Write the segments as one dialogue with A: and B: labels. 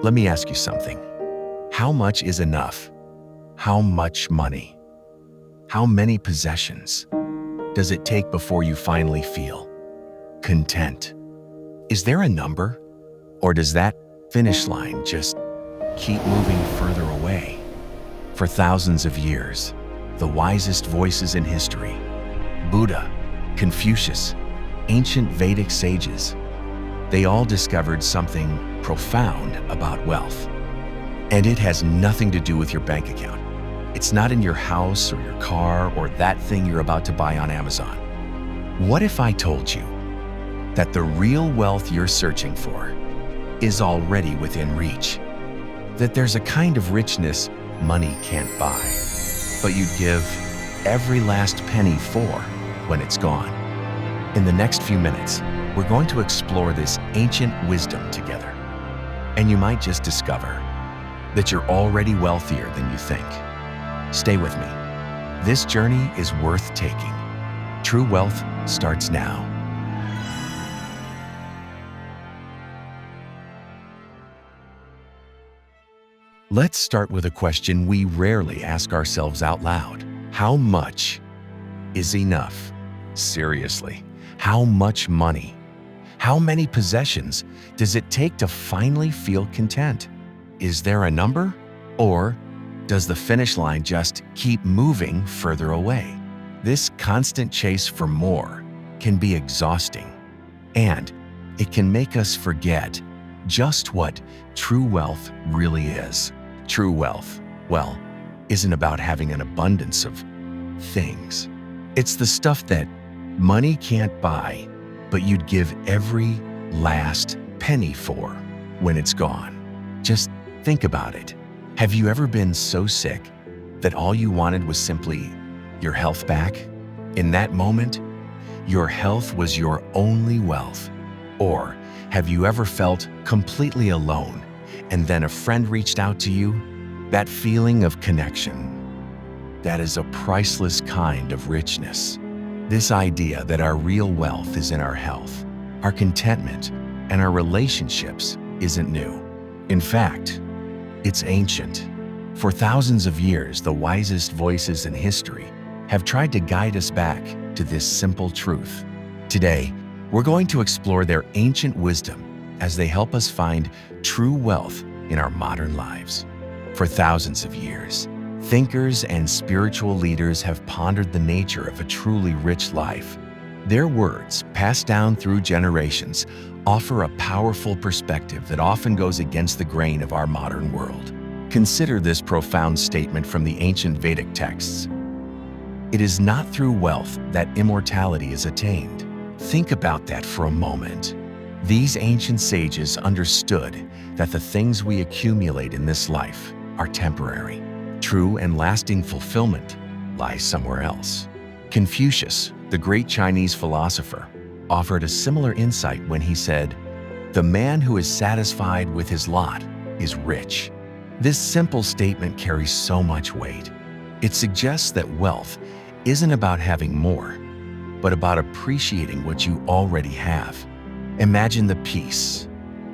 A: Let me ask you something. How much is enough? How much money? How many possessions does it take before you finally feel content? Is there a number? Or does that finish line just keep moving further away? For thousands of years, the wisest voices in history, Buddha, Confucius, ancient Vedic sages, they all discovered something profound about wealth. And it has nothing to do with your bank account. It's not in your house or your car or that thing you're about to buy on Amazon. What if I told you that the real wealth you're searching for is already within reach? That there's a kind of richness money can't buy, but you'd give every last penny for when it's gone. In the next few minutes, we're going to explore this ancient wisdom together. And you might just discover that you're already wealthier than you think. Stay with me. This journey is worth taking. True wealth starts now. Let's start with a question we rarely ask ourselves out loud. How much is enough? Seriously, how much money? How many possessions does it take to finally feel content? Is there a number? Or does the finish line just keep moving further away? This constant chase for more can be exhausting, and it can make us forget just what true wealth really is. True wealth, well, isn't about having an abundance of things. It's the stuff that money can't buy, but you'd give every last penny for when it's gone. Just think about it. Have you ever been so sick that all you wanted was simply your health back? In that moment, your health was your only wealth. Or have you ever felt completely alone and then a friend reached out to you? That feeling of connection, that is a priceless kind of richness. This idea that our real wealth is in our health, our contentment, and our relationships isn't new. In fact, it's ancient. For thousands of years, the wisest voices in history have tried to guide us back to this simple truth. Today, we're going to explore their ancient wisdom as they help us find true wealth in our modern lives. For thousands of years, thinkers and spiritual leaders have pondered the nature of a truly rich life. Their words, passed down through generations, offer a powerful perspective that often goes against the grain of our modern world. Consider this profound statement from the ancient Vedic texts. It is not through wealth that immortality is attained. Think about that for a moment. These ancient sages understood that the things we accumulate in this life are temporary. True and lasting fulfillment lies somewhere else. Confucius, the great Chinese philosopher, offered a similar insight when he said, "The man who is satisfied with his lot is rich." This simple statement carries so much weight. It suggests that wealth isn't about having more, but about appreciating what you already have. Imagine the peace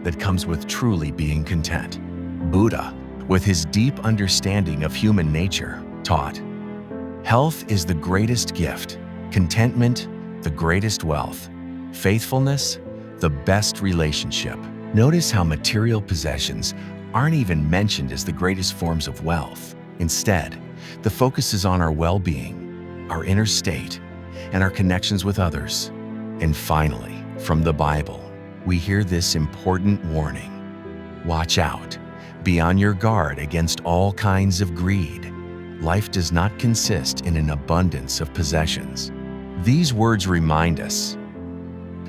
A: that comes with truly being content. Buddha, with his deep understanding of human nature, taught, "Health is the greatest gift, contentment the greatest wealth, faithfulness the best relationship." Notice how material possessions aren't even mentioned as the greatest forms of wealth. Instead, the focus is on our well-being, our inner state, and our connections with others. And finally, from the Bible, we hear this important warning. Watch out. Be on your guard against all kinds of greed. Life does not consist in an abundance of possessions. These words remind us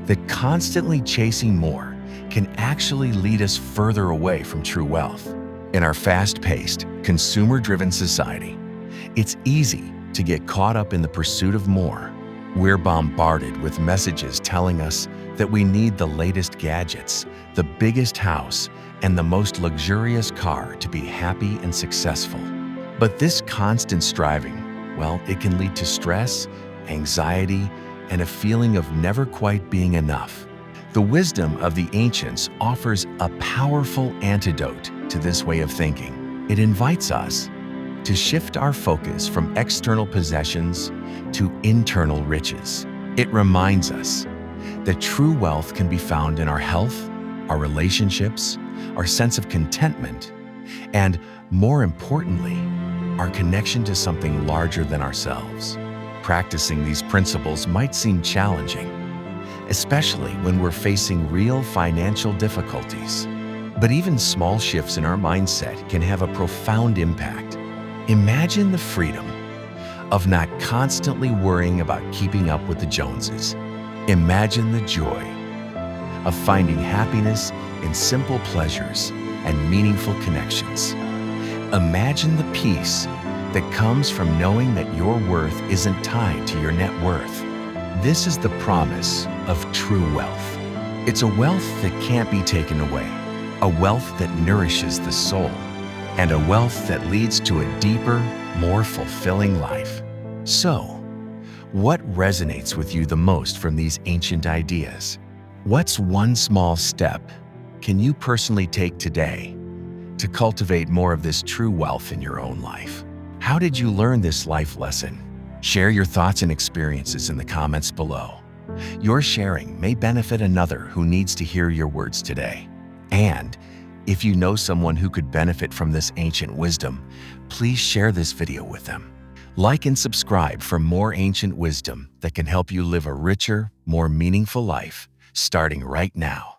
A: that constantly chasing more can actually lead us further away from true wealth. In our fast-paced, consumer-driven society, it's easy to get caught up in the pursuit of more. We're bombarded with messages telling us that we need the latest gadgets, the biggest house, and the most luxurious car to be happy and successful. But this constant striving, well, it can lead to stress, anxiety, and a feeling of never quite being enough. The wisdom of the ancients offers a powerful antidote to this way of thinking. It invites us to shift our focus from external possessions to internal riches. It reminds us that true wealth can be found in our health, our relationships, our sense of contentment, and, more importantly, our connection to something larger than ourselves. Practicing these principles might seem challenging, especially when we're facing real financial difficulties. But even small shifts in our mindset can have a profound impact. Imagine the freedom of not constantly worrying about keeping up with the Joneses. Imagine the joy of finding happiness in simple pleasures and meaningful connections. Imagine the peace that comes from knowing that your worth isn't tied to your net worth. This is the promise of true wealth. It's a wealth that can't be taken away, a wealth that nourishes the soul, and a wealth that leads to a deeper, more fulfilling life. So, what resonates with you the most from these ancient ideas? What's one small step can you personally take today to cultivate more of this true wealth in your own life? How did you learn this life lesson? Share your thoughts and experiences in the comments below. Your sharing may benefit another who needs to hear your words today. And if you know someone who could benefit from this ancient wisdom, please share this video with them. Like and subscribe for more ancient wisdom that can help you live a richer, more meaningful life, starting right now.